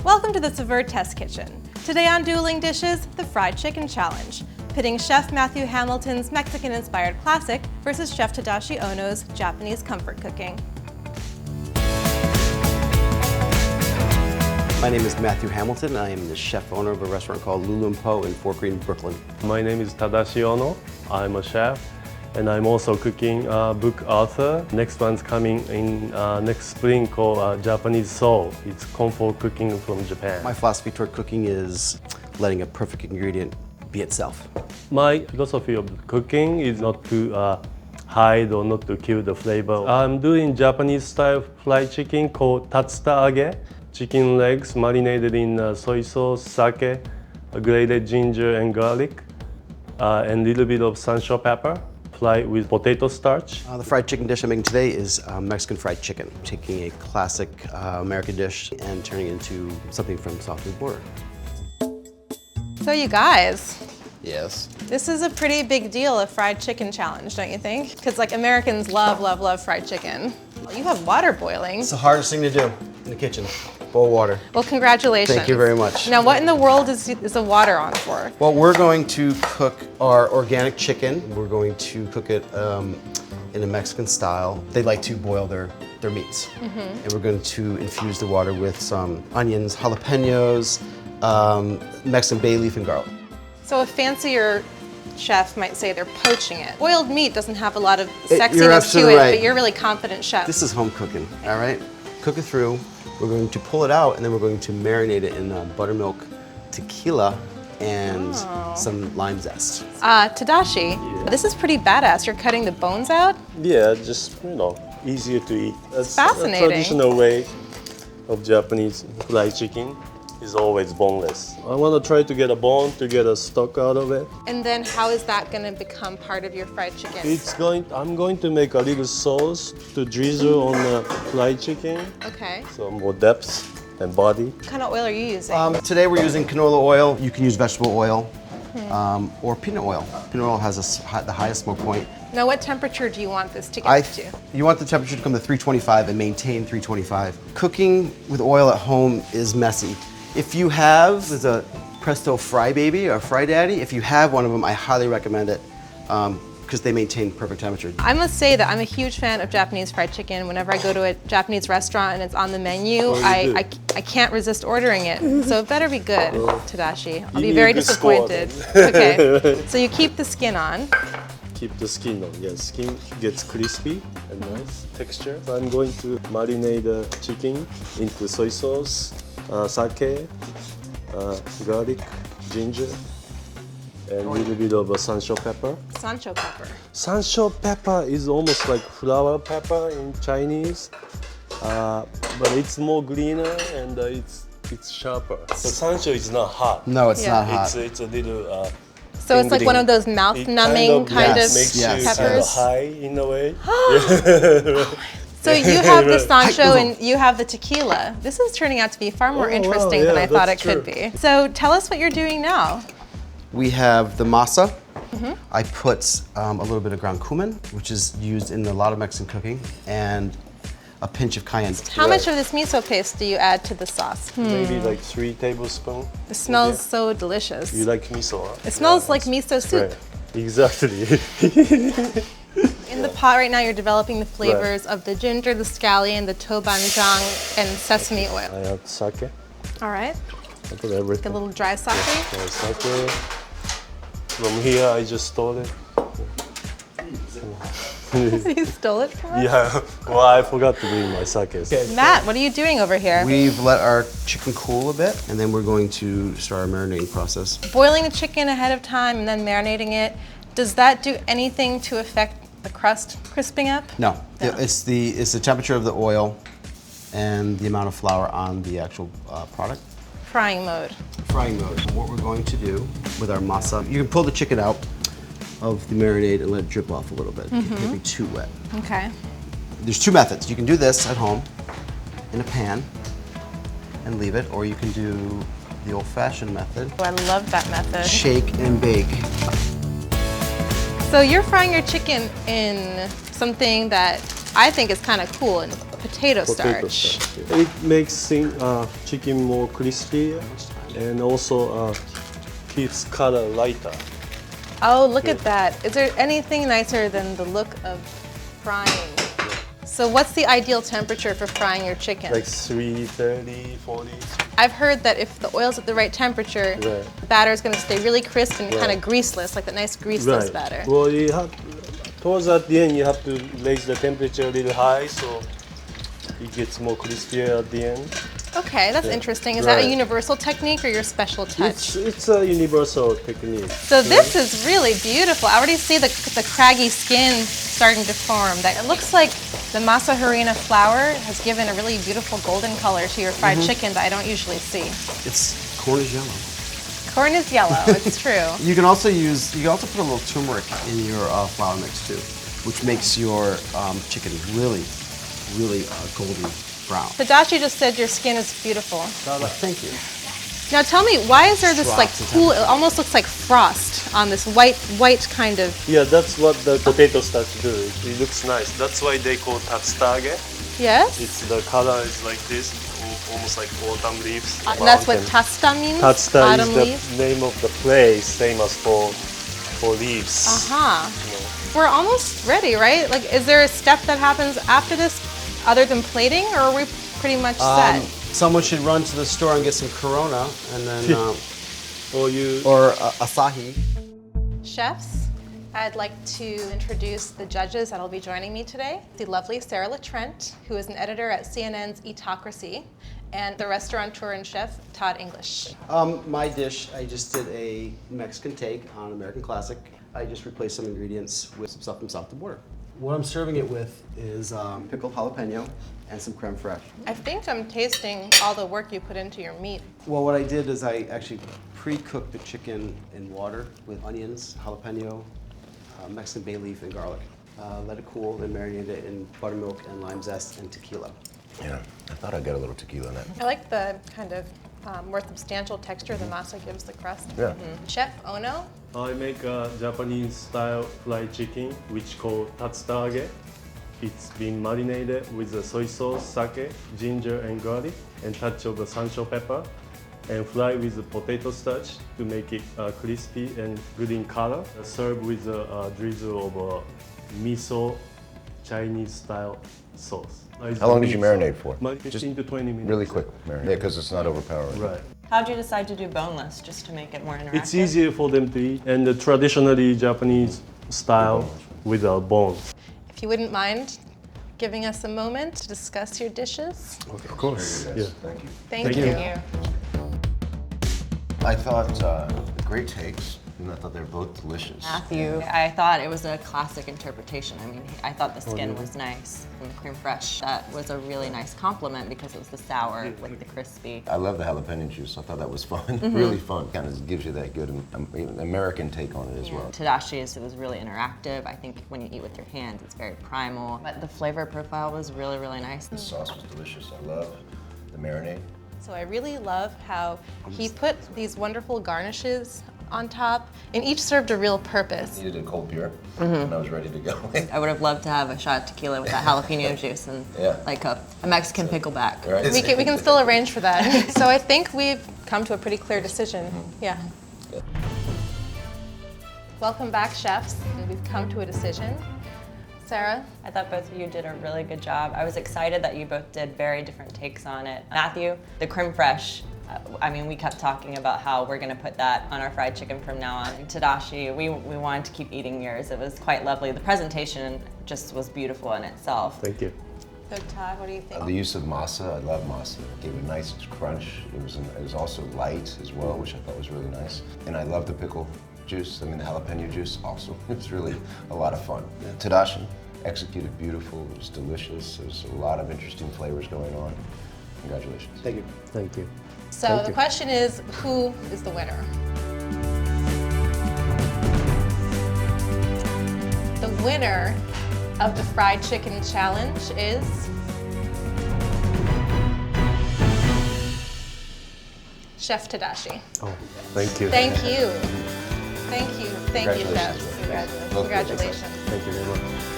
Welcome to the Saveur Test Kitchen. Today on Dueling Dishes, the Fried Chicken Challenge, pitting Chef Matthew Hamilton's Mexican-inspired classic versus Chef Tadashi Ono's Japanese comfort cooking. My name is Matthew Hamilton. I am the chef owner of a restaurant called Lulu & Po in Fort Greene, Brooklyn. My name is Tadashi Ono. I'm a chef, and I'm also cooking book author. Next one's coming in next spring called Japanese Soul. It's comfort cooking from Japan. My philosophy toward cooking is letting a perfect ingredient be itself. My philosophy of cooking is not to hide or not to kill the flavor. I'm doing Japanese style fried chicken called Tatsuta-Age. Chicken legs marinated in soy sauce, sake, grated ginger and garlic, and a little bit of Sansho Pepper, fried with potato starch. The fried chicken dish I'm making today is Mexican fried chicken. Taking a classic American dish and turning it into something from Southwest border. So you guys, Yes. this is a pretty big deal, a fried chicken challenge, don't you think? Because like Americans love, love, love fried chicken. You have water boiling. It's the hardest thing to do in the kitchen. Boil water. Well, congratulations. Thank you very much. Now, what in the world is the water on for? Well, we're going to cook our organic chicken. We're going to cook it in a Mexican style. They like to boil their meats. And we're going to infuse the water with some onions, jalapenos, Mexican bay leaf, and garlic. So a fancier chef might say they're poaching it. Boiled meat doesn't have a lot of You're sexiness to absolutely it, right. but you're a really confident chef. This is home cooking, all right? Cook it through. We're going to pull it out, and then we're going to marinate it in buttermilk, tequila, and some lime zest. Tadashi, this is pretty badass. You're cutting the bones out? Yeah, just, easier to eat. That's fascinating. A traditional way of Japanese fried chicken is always boneless. I want to try to get a bone to get a stock out of it. And then how is that going to become part of your fried chicken? I'm going to make a little sauce to drizzle on the fried chicken. Okay. So more depth and body. What kind of oil are you using? Today we're using canola oil. You can use vegetable oil or peanut oil. Peanut oil has the highest smoke point. Now, what temperature do you want this to get to? You want the temperature to come to 325 and maintain 325. Cooking with oil at home is messy. If you have, there's a Presto Fry Baby or Fry Daddy. If you have one of them, I highly recommend it because they maintain perfect temperature. I must say that I'm a huge fan of Japanese fried chicken. Whenever I go to a Japanese restaurant and it's on the menu, I can't resist ordering it. So it better be good, Tadashi. I'll be very disappointed. Okay, so you keep the skin on. Keep the skin on, yes. Skin gets crispy and nice texture. So I'm going to marinate the chicken into soy sauce, sake, garlic, ginger, and a little bit of Sansho Pepper. Sansho Pepper. Sansho Pepper is almost like flower pepper in Chinese, but it's more greener and it's sharper. So Sansho is not hot. No, it's not hot. It's a little. So it's like one of those mouth-numbing kind of makes yes. you kind of peppers. high in a way. So you have the Sansho and you have the tequila. This is turning out to be far more interesting than I thought it could be. So tell us what you're doing now. We have the masa. I put a little bit of ground cumin, which is used in a lot of Mexican cooking, and a pinch of cayenne. How much of this miso paste do you add to the sauce? Maybe like 3 tablespoons. It smells so delicious. You like miso, huh? It smells like miso soup. Right. Exactly. In the pot right now, you're developing the flavors of the ginger, the scallion, the tobanjang, and sesame oil. I have sake. All right, I put everything. a little dry sake. Sake. From here, I just stole it. You stole it from us? Yeah, well, I forgot to bring my sake. Matt, what are you doing over here? We've let our chicken cool a bit, and then we're going to start our marinating process. Boiling the chicken ahead of time and then marinating it, does that do anything to affect the crust crisping up? No, it's the temperature of the oil and the amount of flour on the actual product. Frying mode. Frying mode. What we're going to do with our masa, you can pull the chicken out of the marinade and let it drip off a little bit. It can't be too wet. Okay. There's 2 methods. You can do this at home in a pan and leave it, or you can do the old-fashioned method. Oh, I love that method. Shake and bake. So you're frying your chicken in something that I think is kind of cool and potato starch. Yeah. It makes chicken more crispy and also keeps color lighter. Oh, look at that. Is there anything nicer than the look of frying? So what's the ideal temperature for frying your chicken? Like 330, 40. I've heard that if the oil's at the right temperature, the batter is going to stay really crisp and kind of greaseless, like that nice greaseless batter. Well, towards at the end, you have to raise the temperature a little high so it gets more crispier at the end. Okay, that's interesting. Is that a universal technique or your special touch? It's a universal technique. So this is really beautiful. I already see the craggy skin starting to form. That it looks like the masa harina flour has given a really beautiful golden color to your fried chicken that I don't usually see. Corn is yellow. Corn is yellow, it's true. You can also put a little turmeric in your flour mix too, which makes your chicken really golden brown. Tadashi just said your skin is beautiful. Thank you. Now tell me, why is there this like cool, it almost looks like frost on this white kind of... Yeah, that's what the potato starch do. It looks nice. That's why they call Tatsuta-Age. Yes? The color is like this, almost like autumn leaves. And that's what Tatsuta means? Tatsuta autumn is leaves? the name of the place, same as for leaves. Uh-huh. We're almost ready, right? Like, is there a step that happens after this other than plating, or are we pretty much set? Someone should run to the store and get some Corona, and then or Asahi. Chefs, I'd like to introduce the judges that'll be joining me today. The lovely Sarah LaTrent, who is an editor at CNN's Eatocracy, and the restaurateur and chef, Todd English. My dish, I just did a Mexican take on American Classic. I just replaced some ingredients with some stuff from south of the border. What I'm serving it with is pickled jalapeno and some creme fraiche. I think I'm tasting all the work you put into your meat. Well, what I did is I actually pre-cooked the chicken in water with onions, jalapeno, Mexican bay leaf, and garlic. Let it cool, then marinated it in buttermilk and lime zest and tequila. Yeah, I thought I'd get a little tequila in that. I like the kind of more substantial texture the masa gives the crust. Yeah. Chef Ono? I make a Japanese-style fried chicken, which called Tatsuta-Age. It's been marinated with the soy sauce, sake, ginger, and garlic, and touch of the Sansho Pepper, and fried with the potato starch to make it crispy and good in color. Served with a drizzle of miso Chinese-style sauce. How long did you marinate for? 15 to 20 minutes. Really quick marinate. Yeah, because it's not overpowering. Right. How'd you decide to do boneless, just to make it more interactive? It's easier for them to eat, and the traditionally Japanese style with a bone. If you wouldn't mind giving us a moment to discuss your dishes. Okay, of course. Yeah. Thank you. Thank you. I thought great takes, and I thought they were both delicious. Matthew, I thought it was a classic interpretation. I mean, I thought the skin was nice and the creme fraiche. That was a really nice compliment because it was the sour with the crispy. I love the jalapeno juice. I thought that was fun, really fun. Kind of gives you that good American take on it as well. Tadashi was really interactive. I think when you eat with your hands, it's very primal. But the flavor profile was really, really nice. The sauce was delicious. I love the marinade. So I really love how he put these wonderful garnishes on top, and each served a real purpose. Needed a cold beer, and I was ready to go. I would have loved to have a shot of tequila with that jalapeno juice and like a Mexican pickleback. Right. We can still arrange for that. So I think we've come to a pretty clear decision. Yeah. Welcome back, chefs. And we've come to a decision. Sarah? I thought both of you did a really good job. I was excited that you both did very different takes on it. Matthew, the creme fraiche. I mean, we kept talking about how we're going to put that on our fried chicken from now on. And Tadashi, we wanted to keep eating yours. It was quite lovely. The presentation just was beautiful in itself. Thank you. So Todd, what do you think? The use of masa, I love masa. It gave it a nice crunch. It was also light as well, which I thought was really nice. And I love the pickle juice. I mean, the jalapeno juice also. It was really a lot of fun. Tadashi executed beautiful. It was delicious. There's a lot of interesting flavors going on. Congratulations. Thank you. Thank you. So the question is, who is the winner? The winner of the fried chicken challenge is Chef Tadashi. Oh, thank you. Thank you. Thank you. Thank you, Chef. Congratulations. Congratulations. Thank you very much.